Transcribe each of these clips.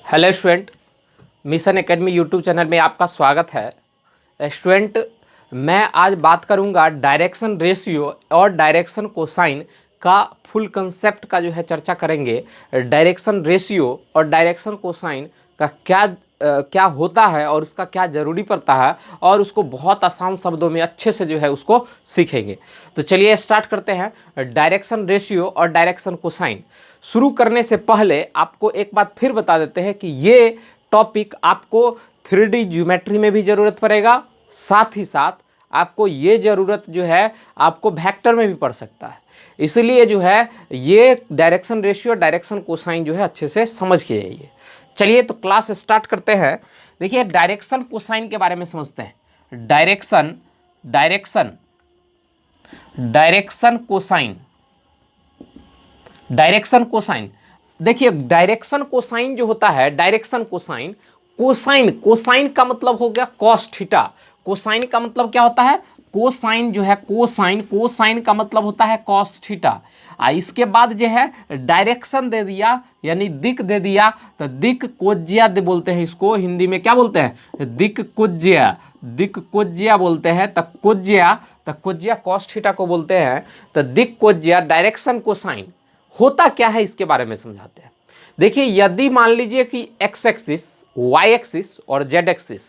Hello student, mission academy YouTube channel में आपका स्वागत है। स्टूडेंट, मैं आज बात करूंगा डायरेक्शन रेशियो और डायरेक्शन कोसाइन का फुल कंसेप्ट का जो है चर्चा करेंगे। डायरेक्शन रेशियो और डायरेक्शन कोसाइन का क्या होता है और उसका क्या ज़रूरी पड़ता है और उसको बहुत आसान शब्दों में अच्छे से जो है उसको सीखेंगे। तो चलिए स्टार्ट करते हैं। डायरेक्शन रेशियो और डायरेक्शन कोसाइन शुरू करने से पहले आपको एक बात फिर बता देते हैं कि ये टॉपिक आपको 3D ज्योमेट्री में भी ज़रूरत पड़ेगा, साथ ही साथ आपको ये ज़रूरत जो है आपको वेक्टर में भी पड़ सकता है। इसलिए जो है ये डायरेक्शन रेशियो डायरेक्शन कोसाइन जो है अच्छे से समझ के जाइए। चलिए तो क्लास स्टार्ट करते हैं। देखिए डायरेक्शन कोसाइन के बारे में समझते हैं। Direction cosine. डायरेक्शन कोसाइन, देखिए डायरेक्शन कोसाइन जो होता है, डायरेक्शन कोसाइन, कोसाइन का मतलब हो गया कॉस थीटा। कोसाइन का मतलब क्या होता है? कोसाइन जो है कोसाइन का मतलब होता है कॉस थीटा। इसके बाद जो है डायरेक्शन दे दिया यानी दिक दे दिया तो दिक कोज्या बोलते हैं इसको। हिंदी में क्या बोलते हैं? दिक कोज्या बोलते हैं। तो कोज्या कॉस थीटा को बोलते हैं। तो दिक कोज्या डायरेक्शन कोसाइन होता क्या है इसके बारे में समझाते हैं। देखिए यदि मान लीजिए कि एक्स एक्सिस, वाई एक्सिस और जेड एक्सिस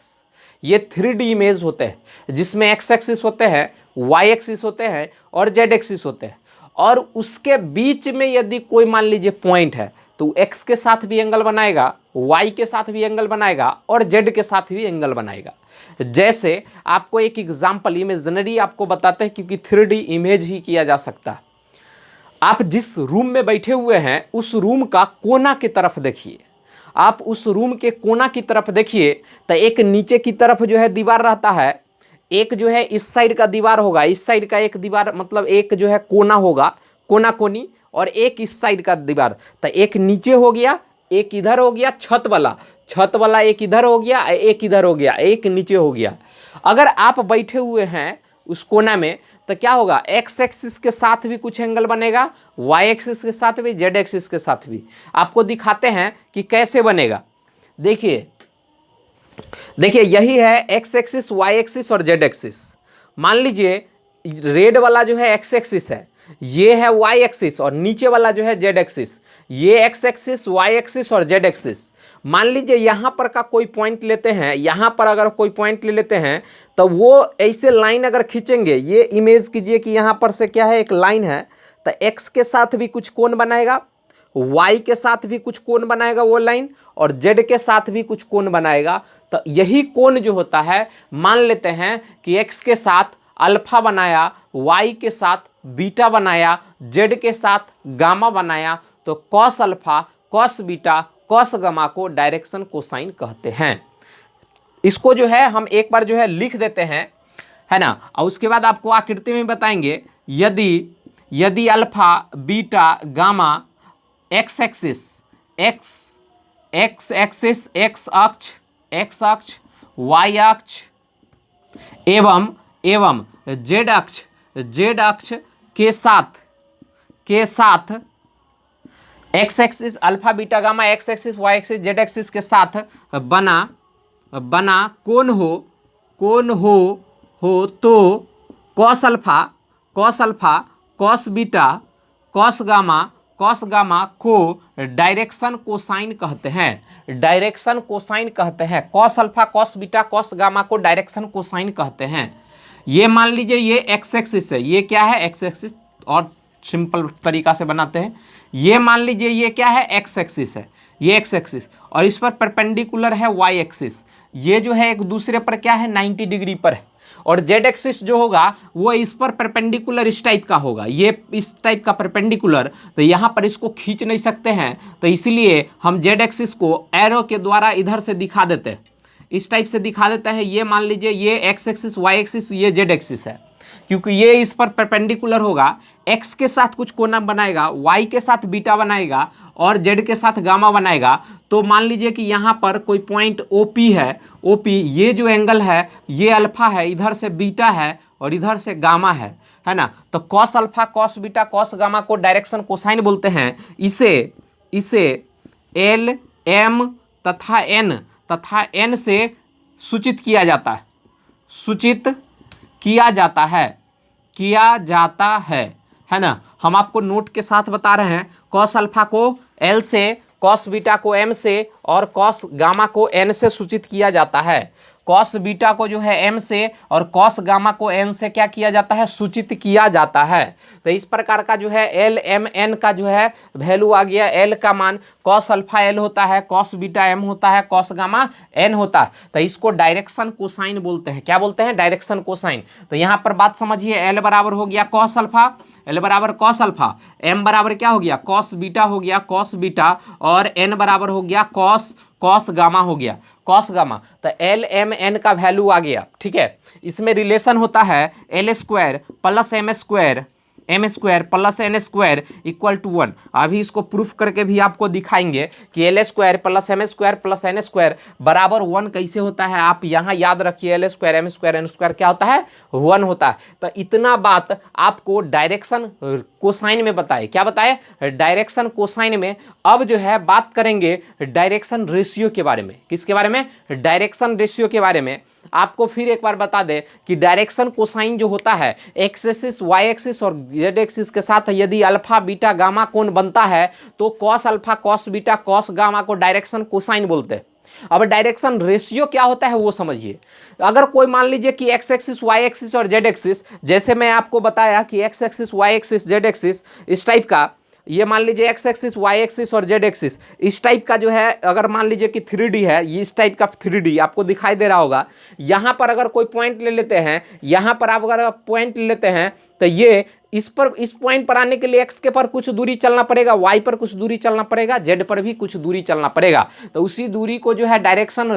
ये 3D इमेज होते हैं, जिसमें एक्स एक्सिस होते हैं, वाई एक्सिस होते हैं और जेड एक्सिस होते हैं, और उसके बीच में यदि कोई मान लीजिए पॉइंट है तो एक्स के साथ भी एंगल बनाएगा, वाई के साथ भी एंगल बनाएगा और जेड के साथ भी एंगल बनाएगा। जैसे आपको एक एग्जाम्पल इमेजिनरी आपको बताते हैं, क्योंकि 3D इमेज ही किया जा सकता है। आप जिस रूम में बैठे हुए हैं उस रूम का कोना की तरफ देखिए। आप उस रूम के कोना की तरफ देखिए तो एक नीचे की तरफ जो है दीवार रहता है, एक जो है इस साइड का दीवार होगा, इस साइड का एक दीवार मतलब एक जो है कोना होगा, कोना कोनी, और एक इस साइड का दीवार। तो एक नीचे हो गया, एक इधर हो गया, छत वाला एक इधर हो गया, एक इधर हो गया, एक नीचे हो गया। अगर आप बैठे हुए हैं उस कोना में तो क्या होगा? एक्स एक्सिस के साथ भी कुछ एंगल बनेगा, वाई एक्सिस के साथ भी, जेड एक्सिस के साथ भी। आपको दिखाते हैं कि कैसे बनेगा। देखिए यही है एक्स एक्सिस, वाई एक्सिस और जेड एक्सिस। मान लीजिए रेड वाला जो है एक्स एक्सिस है, ये है वाई एक्सिस, और नीचे वाला जो है जेड एक्सिस। ये एक्स एक्सिस, वाई एक्सिस और जेड एक्सिस। मान लीजिए यहाँ पर का कोई पॉइंट लेते हैं, यहाँ पर अगर कोई पॉइंट ले लेते हैं तो वो ऐसे लाइन अगर खींचेंगे, ये इमेज कीजिए कि यहाँ पर से क्या है, एक लाइन है, तो एक्स के साथ भी कुछ कोण बनाएगा, वाई के साथ भी कुछ कोण बनाएगा वो लाइन, और जेड के साथ भी कुछ कोण बनाएगा। तो यही कोण जो होता है, मान लेते हैं कि एक्स के साथ अल्फा बनाया, वाई के साथ बीटा बनाया, जेड के साथ गामा बनाया, तो cos alpha, cos beta, cos gamma को डायरेक्शन कोसाइन कहते हैं। इसको जो है हम एक बार जो है लिख देते हैं, है ना, और उसके बाद आपको आकृति में बताएंगे। यदि alpha beta gamma x axis, x अक्ष, वाई अक्ष एवं जेड अक्ष के साथ x axis alpha beta gamma, x axis y axis z axis के साथ बना कोण हो तो cos alpha, cos beta, cos gamma को डायरेक्शन कोसाइन कहते हैं। डायरेक्शन कोसाइन कहते हैं। Cos alpha, cos beta, cos gamma को डायरेक्शन कोसाइन कहते हैं। ये मान लीजिए ये एक्स एक्सिस है, ये क्या है? X axis. और सिंपल तरीका से बनाते हैं, ये मान लीजिए ये क्या है? एक्स एक्सिस है, ये एक्स एक्सिस, और इस पर परपेंडिकुलर है वाई एक्सिस। ये जो है एक दूसरे पर क्या है? 90 डिग्री पर है। और जेड एक्सिस जो होगा वो इस पर परपेंडिकुलर इस टाइप का होगा, ये इस टाइप का परपेंडिकुलर। तो यहाँ पर इसको खींच नहीं सकते हैं, तो इसलिए हम जेड एक्सिस को एरो के द्वारा इधर से दिखा देते हैं, इस टाइप से दिखा देता है। ये मान लीजिए ये एक्स एक्सिस, वाई एक्सिस, ये जेड एक्सिस है, क्योंकि ये इस पर परपेंडिकुलर होगा। एक्स के साथ कुछ कोना बनाएगा, वाई के साथ बीटा बनाएगा और जेड के साथ गामा बनाएगा। तो मान लीजिए कि यहाँ पर कोई पॉइंट ओपी है, ओपी ये जो एंगल है ये अल्फा है, इधर से बीटा है और इधर से गामा है ना। तो cos alpha, cos beta, cos gamma को डायरेक्शन कोसाइन बोलते हैं। इसे एल एम तथा n से सूचित किया जाता है, सूचित किया जाता है ना। हम आपको नोट के साथ बता रहे हैं, कॉस अल्फा को L से, कॉस बीटा को M से और कॉस गामा को N से सूचित किया जाता है। कॉस बीटा को जो है M से और कॉस गामा को N से क्या किया जाता है, सूचित किया जाता है। तो इस प्रकार का जो है L M N का जो है वैल्यू आ गया। L का मान कॉस अल्फा L होता है, कॉस बीटा M होता है, कॉस गामा N होता है। तो इसको डायरेक्शन कोसाइन बोलते हैं। क्या बोलते हैं? Direction cosine. तो यहाँ पर बात समझिए, L बराबर हो गया कॉस अल्फा, L बराबर कॉस अल्फा, M बराबर क्या हो गया, कॉस बीटा हो गया, कॉस बीटा, और N बराबर हो गया कॉस गामा हो गया, कॉस गामा। तो L M N का वैल्यू आ गया। ठीक है, इसमें रिलेशन होता है L square plus M square plus N square equal to 1। अभी इसको प्रूफ करके भी आपको दिखाएंगे कि L square plus M square plus N square बराबर 1 कैसे होता है। आप यहाँ याद रखिए, L square M square N square क्या होता है, 1 होता है। तो इतना बात आपको डायरेक्शन कोसाइन में बताए। क्या बताए? डायरेक्शन कोसाइन में। अब जो है बात करेंगे डायरेक्शन रेशियो के बारे में। किसके बारे में? डायरेक्शन रेशियो के बारे में। आपको फिर एक बार बता दें कि डायरेक्शन कोसाइन जो होता है, एक्स एक्सिस, वाई एक्सिस और जेड एक्सिस के साथ यदि अल्फा बीटा गामा कोण बनता है तो cos alpha cos beta cos gamma को डायरेक्शन कोसाइन बोलते हैं। अब डायरेक्शन रेशियो क्या होता है वो समझिए। अगर कोई मान लीजिए कि एक्स एक्सिस, वाई एक्सिस और जेड एक्सिस, जैसे मैं आपको बताया कि x axis, y axis, z axis, इस टाइप का, ये मान लीजिए एक्स एक्सिस, वाई एक्सिस और जेड एक्सिस, इस टाइप का जो है, अगर मान लीजिए कि 3D है, ये इस टाइप का 3D आपको दिखाई दे रहा होगा। यहाँ पर अगर कोई पॉइंट ले लेते हैं, यहाँ पर आप अगर पॉइंट ले लेते हैं तो ये इस पॉइंट पर आने के लिए एक्स के पर कुछ दूरी चलना पड़ेगा, वाई पर कुछ दूरी चलना पड़ेगा, जेड पर भी कुछ दूरी चलना पड़ेगा। तो उसी दूरी को जो है डायरेक्शन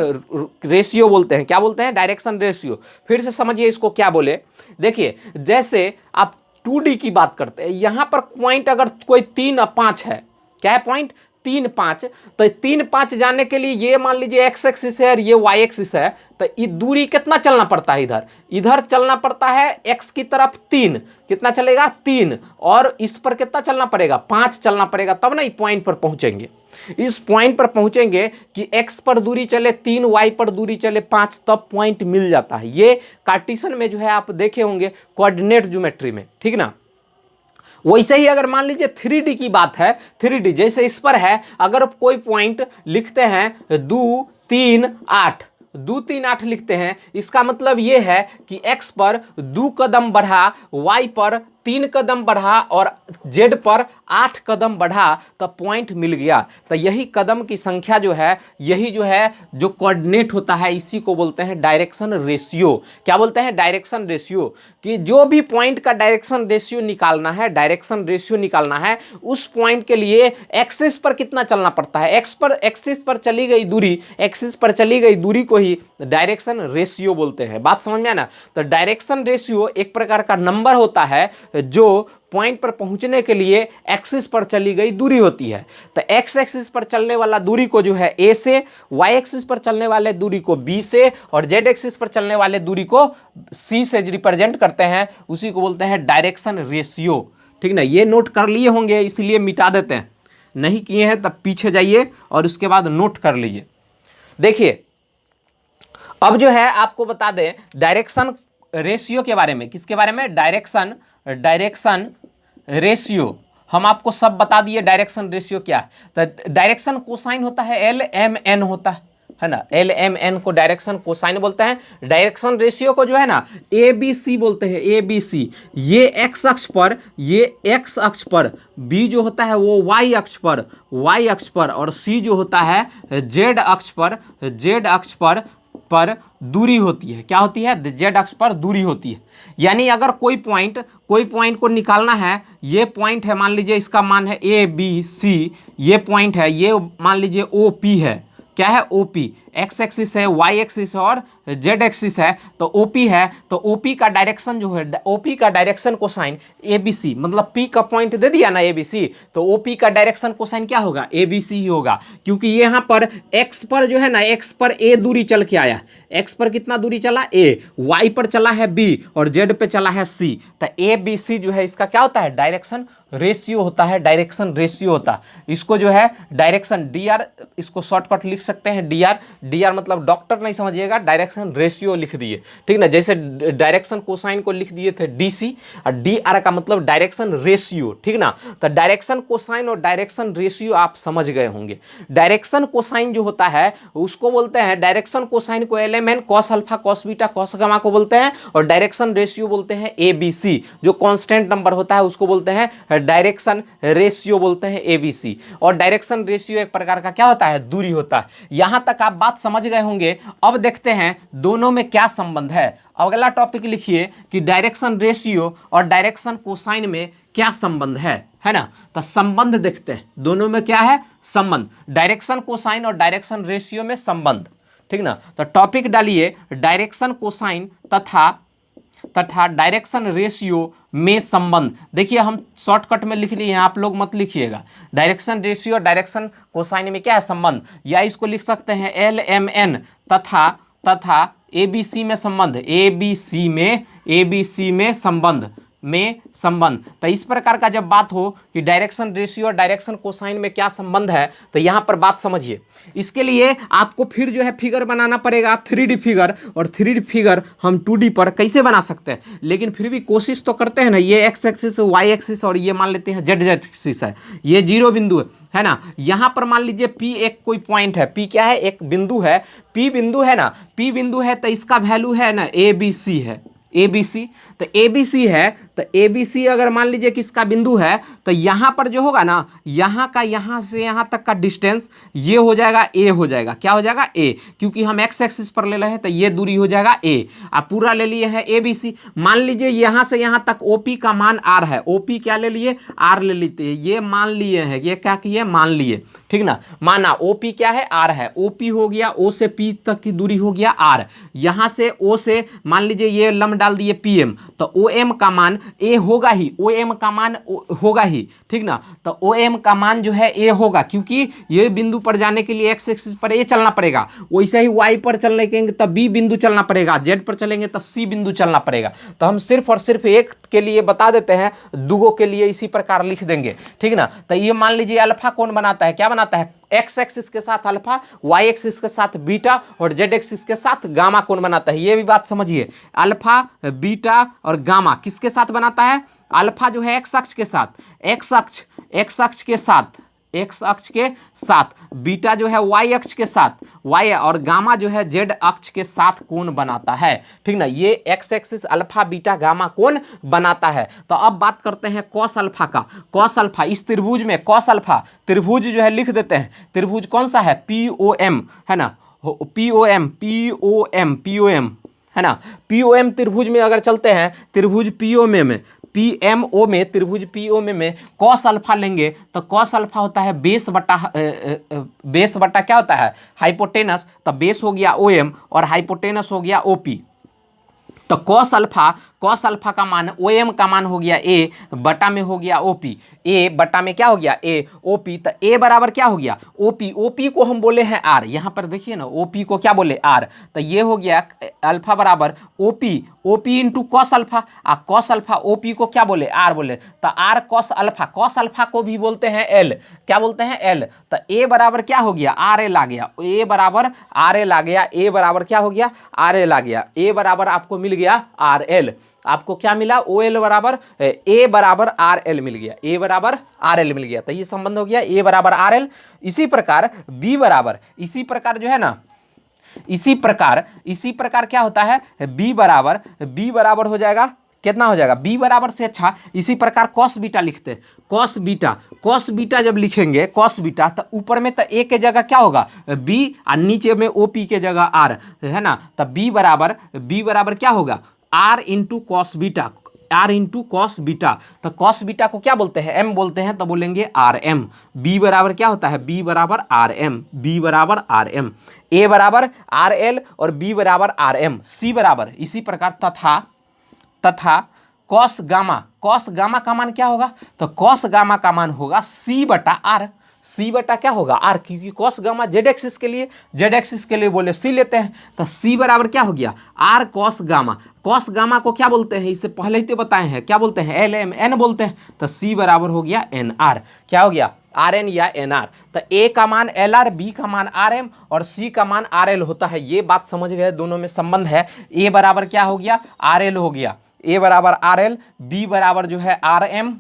रेशियो बोलते हैं। क्या बोलते हैं? Direction ratio. फिर से समझिए इसको क्या बोले। देखिए, जैसे आप 2D की बात करते हैं, यहां पर पॉइंट अगर कोई 3 और 5 है, क्या है पॉइंट 3 5, तो 3 5 जाने के लिए ये मान लीजिए एक्स एक्सिस है और ये वाई एक्सिस है, तो ये दूरी कितना चलना पड़ता है? इधर चलना पड़ता है एक्स की तरफ 3, कितना चलेगा 3, और इस पर कितना चलना पड़ेगा 5 चलना पड़ेगा, तब ना इस पॉइंट पर पहुंचेंगे। इस पॉइंट पर पहुंचेंगे कि x पर दूरी चले 3, y पर दूरी चले 5, तब पॉइंट मिल जाता है। ये कार्टेशियन में जो है आप देखे होंगे कोऑर्डिनेट ज्योमेट्री में, ठीक ना। वैसे ही अगर मान लीजिए 3D की बात है, 3D जैसे इस पर है, अगर कोई पॉइंट लिखते हैं 2 3 8, 2 3 8 लिखते हैं, इसका मतलब ये है कि x पर 2 कदम बढ़ा, y पर 3 कदम बढ़ा और z पर 8 कदम बढ़ा, तो पॉइंट मिल गया। तो यही कदम की संख्या जो है, यही जो है जो कोऑर्डिनेट होता है, इसी को बोलते हैं डायरेक्शन रेशियो। क्या बोलते हैं? Direction ratio. कि जो भी पॉइंट का डायरेक्शन रेशियो निकालना है, डायरेक्शन रेशियो निकालना है, उस पॉइंट के लिए एक्सिस पर कितना चलना पड़ता है, एक्सिस पर चली गई दूरी, एक्सिस पर चली गई दूरी को ही डायरेक्शन रेशियो बोलते हैं। बात समझ में आना। तो डायरेक्शन रेशियो एक प्रकार का नंबर होता है जो पॉइंट पर पहुंचने के लिए एक्सिस पर चली गई दूरी होती है। तो एक्स एक्सिस पर चलने वाला दूरी को जो है ए से, वाई एक्सिस पर चलने वाले दूरी को बी से, और जेड एक्सिस पर चलने वाले दूरी को सी से रिप्रेजेंट करते हैं, उसी को बोलते हैं डायरेक्शन रेशियो। ठीक ना, ये नोट कर लिए होंगे, इसीलिए मिटा देते हैं। नहीं किए हैं तब पीछे जाइए और उसके बाद नोट कर लीजिए। देखिए, अब जो है आपको बता दें डायरेक्शन रेशियो के बारे में। किसके बारे में? Direction ratio. हम आपको सब बता दिए डायरेक्शन रेशियो क्या है। तो डायरेक्शन कोसाइन होता है LMN होता है ना, LMN को डायरेक्शन कोसाइन बोलते हैं। डायरेक्शन रेशियो को जो है ना ABC बोलते हैं, ABC। ये एक्स अक्ष पर, ये एक्स अक्ष पर, B जो होता है वो Y अक्ष पर, Y अक्ष पर, और C जो होता है Z अक्ष पर, Z अक्ष पर दूरी होती है। क्या होती है? Z अक्ष पर दूरी होती है। यानी अगर कोई पॉइंट को निकालना है, ये पॉइंट है, मान लीजिए इसका मान है ABC, ये पॉइंट है, ये मान लीजिए OP है। क्या है? OP। एक्स एक्सिस है, वाई एक्सिस और जेड एक्सिस है, तो ओपी है, तो ओपी का डायरेक्शन जो है, ओपी का डायरेक्शन कोसाइन एबीसी, मतलब पी का पॉइंट दे दिया ना एबीसी, तो ओपी का डायरेक्शन कोसाइन क्या होगा, एबीसी ही होगा, क्योंकि यहाँ पर एक्स पर जो है ना, एक्स पर ए दूरी चल के आया, एक्स पर कितना दूरी चला ए, वाई पर चला है बी और जेड पे चला है सी, तो ए बी सी जो है इसका क्या होता है, डायरेक्शन रेशियो होता है, डायरेक्शन रेशियो होता है। इसको जो है डायरेक्शन डी आर, इसको शॉर्टकट लिख सकते हैं डी आर, डी आर मतलब डॉक्टर नहीं समझिएगा, डायरेक्शन रेशियो लिख दिए, ठीक ना, जैसे डायरेक्शन कोसाइन को लिख दिए थे डी सी, और डी आर का मतलब डायरेक्शन रेशियो, ठीक ना। तो डायरेक्शन कोसाइन और डायरेक्शन रेशियो आप समझ गए होंगे। डायरेक्शन कोसाइन जो होता है उसको बोलते हैं, डायरेक्शन कोसाइन को LMN, cos alpha, cos beta, cos gamma को बोलते हैं, और डायरेक्शन रेशियो बोलते हैं एबीसी, जो कांस्टेंट नंबर होता है उसको बोलते हैं डायरेक्शन रेशियो, बोलते हैं एबीसी। और डायरेक्शन रेशियो एक प्रकार का क्या होता है, दूरी होता है। यहां तक आप बात समझ गए होंगे। अब देखते हैं दोनों में क्या संबंध है। अगला टॉपिक लिखिए कि डायरेक्शन रेशियो और डायरेक्शन कोसाइन में क्या संबंध है ना। तो संबंध देखते हैं, दोनों में क्या है संबंध, डायरेक्शन कोसाइन और डायरेक्शन रेशियो में संबंध, ठीक ना। तो टॉपिक डालिए डायरेक्शन कोसाइन तथा डायरेक्शन रेशियो में संबंध। देखिए हम शॉर्टकट में लिख लिए, आप लोग मत लिखिएगा। डायरेक्शन रेशियो और डायरेक्शन कोसाइन में क्या है संबंध, या इसको लिख सकते हैं एल एम एन तथा एबीसी में संबंध, एबीसी में संबंध। तो इस प्रकार का जब बात हो कि डायरेक्शन रेशियो और डायरेक्शन कोसाइन में क्या संबंध है, तो यहां पर बात समझिए। इसके लिए आपको फिर जो है फिगर बनाना पड़ेगा, 3D फिगर, और 3D फिगर हम 2D पर कैसे बना सकते हैं, लेकिन फिर भी कोशिश तो करते हैं ना। ये एक्स एक्सिस, वाई एक्सिस, और ये मान लेते हैं जेड एक्सिस है, ये जीरो बिंदु है ना। यहां पर मान लीजिए P एक कोई पॉइंट है, P क्या है, एक बिंदु है, P बिंदु है ना, P बिंदु है, तो इसका वैल्यू है ना ABC है, ABC। तो ABC है, तो ABC अगर मान लीजिए किसका बिंदु है, तो यहां पर जो होगा ना, यहां का, यहां से यहां तक का डिस्टेंस ये हो जाएगा A हो जाएगा, क्या हो जाएगा A, क्योंकि हम एक्स एक्सिस पर ले रहे हैं, तो ये दूरी हो जाएगा A। आप पूरा ले लिए हैं ABC। मान लीजिए यहां से यहां तक OP का मान R है, OP क्या ले लिए, R ले लेते हैं, ये मान लिए हैं, ये क्या किए, मान लिए, ठीक ना। माना OP क्या है, R है, OP हो गया, O से P तक की दूरी हो गया R, यहां से O से मान लीजिए ये लम डाल दिए PM, तो OM का मान A होगा ही, OM का मान होगा ही, ठीक ना। तो OM का मान जो है A होगा, क्योंकि ये बिंदु पर जाने के लिए एक्स एक्सिस पर A चलना पड़ेगा, वैसे ही Y पर चलने के तब B बिंदु चलना पड़ेगा, Z पर चलेंगे तो C बिंदु चलना पड़ेगा। तो हम सिर्फ और सिर्फ एक के लिए बता देते हैं, दुगो के लिए इसी प्रकार लिख देंगे, ठीक ना। तो ये मान लीजिए अल्फा कौन बनाता है, क्या बनाता है, एक्स एक्सिस के साथ अल्फा, वाई एक्सिस के साथ बीटा, और जेड एक्सिस के साथ गामा कौन बनाता है, ये भी बात समझिए। अल्फा, बीटा और गामा किसके साथ बनाता है, अल्फा जो है एक्स अक्ष के साथ, एक्स अक्ष के साथ, बीटा जो है वाई अक्ष के साथ, वाई, और गामा जो है जेड अक्ष के साथ कौन बनाता है, ठीक ना। ये x axis alpha beta gamma कौन बनाता है। तो अब बात करते हैं कॉस अल्फा का। कॉस अल्फा, इस त्रिभुज में कॉस अल्फा त्रिभुज जो है लिख देते हैं, त्रिभुज कौन सा है, POM है ना, POM है ना। POM त्रिभुज में अगर चलते हैं, त्रिभुज POM में, PMO में, त्रिभुज POM में कॉस अल्फा लेंगे, तो कॉस अल्फा होता है बेस बटा क्या होता है, हाइपोटेनस। तो बेस हो गया OM और हाइपोटेनस हो गया OP। तो कॉस अल्फा का मान, OM का मान हो गया A बटा में हो गया OP, A बटा में क्या हो गया A OP। तो A बराबर क्या हो गया OP को हम बोले हैं R, यहाँ पर देखिए ना, OP को क्या बोले R। तो ये हो गया अल्फा बराबर OP into cos alpha, cos alpha OP को क्या बोले R बोले, तो R कॉस अल्फा को भी बोलते हैं L, क्या बोलते हैं L। तो A बराबर क्या हो गया RL आ गया, A बराबर RL आ गया, A बराबर क्या हो गया RL आ गया, A बराबर आपको मिल गया RL। आपको क्या मिला, OL बराबर A बराबर RL मिल गया, A बराबर RL मिल गया। तो ये संबंध हो गया A बराबर RL। इसी प्रकार B बराबर, इसी प्रकार जो है ना, इसी प्रकार क्या होता है, B बराबर हो जाएगा, कितना हो जाएगा, B बराबर से अच्छा इसी प्रकार कॉस बीटा लिखते हैं। कॉस बीटा जब लिखेंगे कॉस बीटा, तो ऊपर में तो A के जगह क्या होगा B, और नीचे में OP के जगह R है ना। तो B बराबर क्या होगा R into cos beta, R into cos beta. तो कॉस बीटा को क्या बोलते हैं, एम बोलते हैं, तो बोलेंगे आर एम। बी बराबर क्या होता है, बी बराबर आर एम, बी बराबर आर एम। ए बराबर आर एल और बी बराबर आर एम। सी बराबर इसी प्रकार तथा कॉस गामा का मान क्या होगा, तो कॉस गामा का मान होगा सी बटा आर। सी बटा क्या होगा, आर, क्योंकि कॉस गामा जेड एक्सिस के लिए बोले सी लेते हैं, तो सी बराबर क्या हो गया, R cos gamma. Cos gamma को क्या बोलते हैं, इससे पहले ही तो बताए हैं, क्या बोलते हैं, एल एम एन बोलते हैं। तो सी बराबर हो गया एन आर। क्या हो गया, आर एन या एन आर। तो ए का मान एल आर, बी का मान आर एम और सी का मान आर एल होता है। ये बात समझ गए, दोनों में संबंध है। ए बराबर क्या हो गया, आर एल हो गया, ए बराबर आर एल, बी बराबर जो है आर एम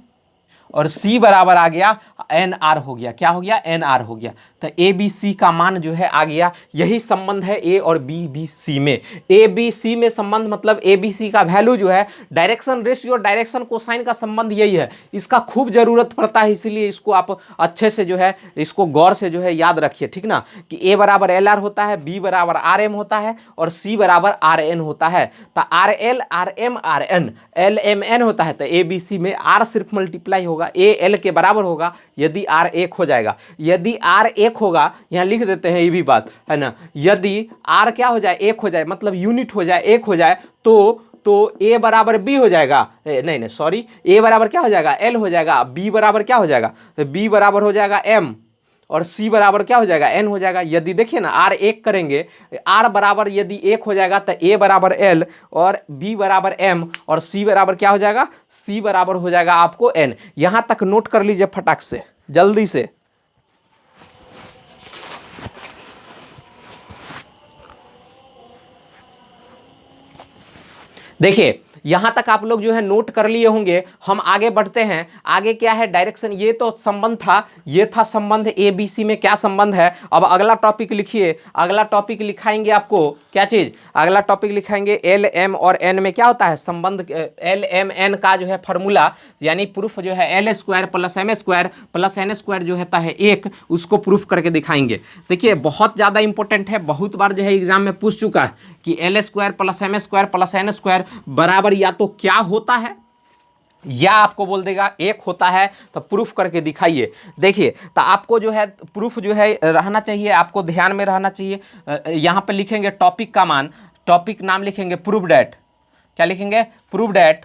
और सी बराबर आ गया एन आर हो गया। क्या हो गया, एन आर हो गया। तो ए बी सी का मान जो है आ गया। यही संबंध है ए और बी बी सी में। ए बी सी में संबंध मतलब ए बी सी का वैल्यू जो है, डायरेक्शन रेशियो और डायरेक्शन कोसाइन का संबंध यही है। इसका खूब जरूरत पड़ता है, इसीलिए इसको आप अच्छे से जो है इसको गौर से जो है याद रखिए, ठीक ना, कि ए बराबर एल आर होता है, बी बराबर आर एम होता है और सी बराबर आर एन होता है। तो R L R M R N, L M N होता है। तो ए बी सी में आर सिर्फ मल्टीप्लाई होगा, ए एल के बराबर होगा यदि आर एक हो जाएगा। यदि आर एक होगा, यहां लिख देते हैं ये भी बात है ना, यदि आर क्या हो जाए, एक हो जाए, मतलब यूनिट हो जाए, एक हो जाए, तो ए बराबर बी हो जाएगा, नहीं सॉरी, ए बराबर क्या हो जाएगा, एल हो जाएगा, बी बराबर क्या हो जाएगा, बी बराबर हो जाएगा एम और सी बराबर क्या हो जाएगा, एन हो जाएगा। यदि देखिए ना आर एक करेंगे, आर बराबर यदि एक हो जाएगा तो ए बराबर एल और बी बराबर एम और सी बराबर क्या हो जाएगा, सी बराबर हो जाएगा आपको एन। यहां तक नोट कर लीजिए फटाक से, जल्दी से। देखिए यहां तक आप लोग जो है नोट कर लिए होंगे। हम आगे बढ़ते हैं। आगे क्या है, डायरेक्शन। ये तो संबंध था, ये था संबंध ए बी सी में क्या संबंध है। अब अगला टॉपिक लिखिए। अगला टॉपिक लिखाएंगे आपको क्या चीज, अगला टॉपिक लिखाएंगे एल एम और एन में क्या होता है संबंध। एल एम एन का जो है फॉर्मूला यानी प्रूफ जो है L square plus M square plus N square जो होता है एक, उसको प्रूफ करके दिखाएंगे। देखिए बहुत ज्यादा इंपॉर्टेंट है, बहुत बार जो है एग्जाम में पूछ चुका है कि L square plus M square plus N square बराबर या तो क्या होता है या आपको बोल देगा एक होता है, तो प्रूफ करके दिखाइए। देखिए तो आपको जो है प्रूफ जो है रहना चाहिए, आपको ध्यान में रहना चाहिए। यहां पे लिखेंगे टॉपिक का मान, टॉपिक नाम लिखेंगे प्रूव डैट, क्या लिखेंगे, prove that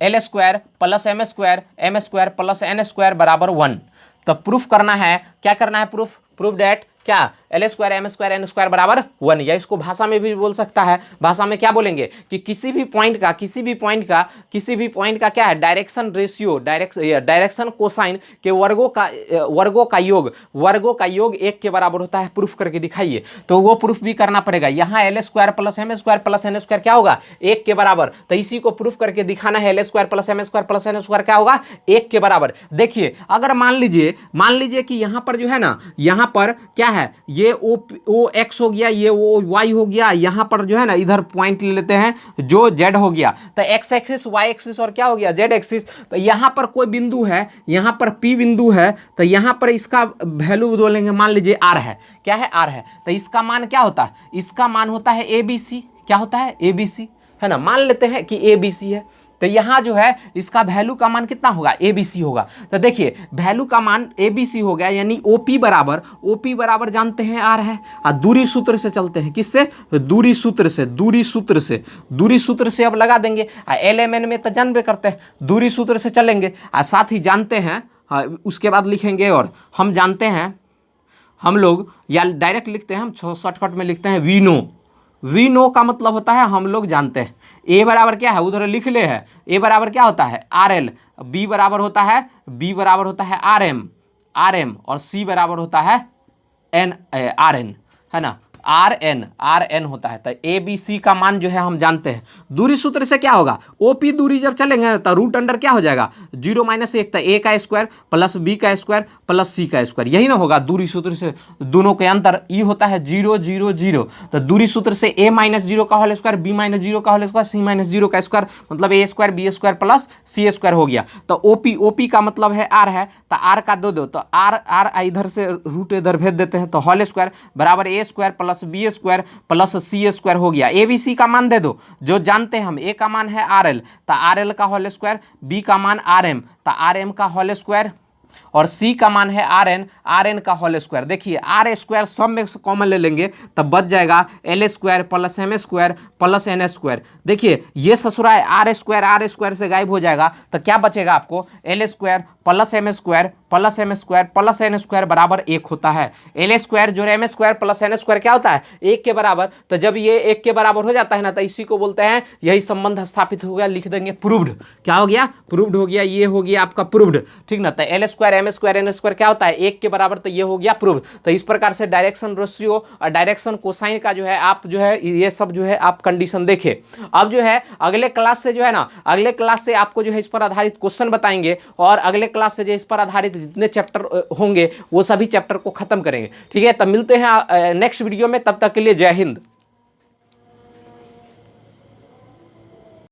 L square plus M square plus N square बराबर 1। तो प्रूफ करना है, क्या करना है, प्रूफ डैट क्या, L square M square N square बराबर 1। या इसको भाषा में भी बोल सकता है, भाषा में क्या बोलेंगे कि किसी भी पॉइंट का क्या है, डायरेक्शन रेशियो, डायरेक्शन कोसाइन के वर्गों का योग एक के बराबर होता है। प्रूफ करके दिखाइए। तो वो प्रूफ भी करना पड़ेगा। यहाँ L square plus M square plus N square क्या होगा, एक के बराबर। तो इसी को प्रूफ करके दिखाना है। L square plus M square plus N square क्या होगा, एक के बराबर। देखिए अगर मान लीजिए कि यहाँ पर जो है ना, यहाँ पर क्या है, ये ओ एक्स हो गया, ये ओ वाई हो गया, यहां पर जो है ना इधर पॉइंट ले लेते हैं जो जेड हो गया। तो एक्स एक्सिस वाई एक्सिस और क्या हो गया, जेड एक्सिस। तो यहां पर कोई बिंदु है, यहां पर पी बिंदु है, तो यहां पर इसका वैल्यू बोलेंगे, मान लीजिए आर है, क्या है, आर है। तो इसका मान क्या होता है, इसका मान होता है ए बी सी। क्या होता है, ए बी सी, है ना, मान लेते हैं कि ए बी सी है। तो यहां जो है इसका वैल्यू का मान कितना होगा, ए बी सी होगा। तो देखिए वैल्यू का मान ए बी सी हो गया, यानी ओपी बराबर जानते हैं आर है। और दूरी सूत्र से चलते हैं, किससे, दूरी सूत्र से अब लगा देंगे। एल एम एन में तो जानबे करते हैं, दूरी सूत्र से चलेंगे और साथ ही जानते हैं, उसके बाद लिखेंगे। और हम जानते हैं, हम लोग या डायरेक्ट लिखते हैं, हम शॉर्टकट में लिखते हैं वी नो का मतलब होता है हम लोग जानते हैं। ए बराबर क्या है, उधर लिख ले है, ए बराबर क्या होता है, आर एल, बी बराबर होता है आर एम और सी बराबर होता है एन आर एन, है ना, आर एन होता है। तो ए बी सी का मान जो है हम जानते हैं। दूरी सूत्र से क्या होगा, ओपी दूरी जब चलेंगे तो रूट अंडर क्या हो जाएगा, 0 - 1। तो ए का स्क्वायर प्लस बी का स्क्वायर प्लस सी का स्क्वायर, यही ना होगा दूरी सूत्र से। दोनों के अंतर ई होता है 0 0 0। तो दूरी सूत्र से a - 0 का होल स्क्वायर, b - 0 का होल स्क्वायर, c - 0 का स्क्वायर, मतलब a square B square plus C square हो गया। तो ओपी का मतलब है आर है, तो आर का दो तो आर इधर से रूट इधर भेज देते हैं, तो होल स्क्वायर बराबर a square plus plus B square plus C square हो गया। ए बी सी का मान दे दो, जो जानते हैं हम, ए का मान है आर एल तो आर एल का होल स्क्वायर, बी का मान आर एम तो आर एम का होल स्क्वायर, और सी का मान है आर एन का होल स्क्वायर। देखिए आर स्क्वायर सब में कॉमन ले लेंगे तब बच जाएगा L square plus M square plus N square. देखिए ये ससुरा है आर स्क्वायर से गायब हो जाएगा तो क्या बचेगा आपको, L square plus M square plus M square plus N square बराबर 1 होता है। एल स्क्वायर जो M square plus N square क्या होता है, 1 के बराबर। तो जब ये 1 के बराबर हो जाता है ना तो इसी को बोलते हैं, यही संबंध स्थापित हो गया, लिख देंगे प्रूव्ड। क्या हो गया, प्रूव्ड हो गया, ये हो गया आपका प्रूव्ड, ठीक ना। तो L square M square N square क्या होता है, 1 के बराबर, तो ये हो गया प्रूव्ड। तो इस प्रकार से डायरेक्शन रेशियो और डायरेक्शन कोसाइन का जो है आप जो है ये सब जो है आप कंडीशन देखे। अब जो है अगले क्लास से जो है ना, अगले क्लास से आपको जो है इस पर आधारित क्वेश्चन बताएंगे, और अगले क्लास से जो इस पर आधारित जितने चैप्टर होंगे वो सभी चैप्टर को खत्म करेंगे, ठीक है। तब मिलते हैं नेक्स्ट वीडियो में, तब तक के लिए जय हिंद।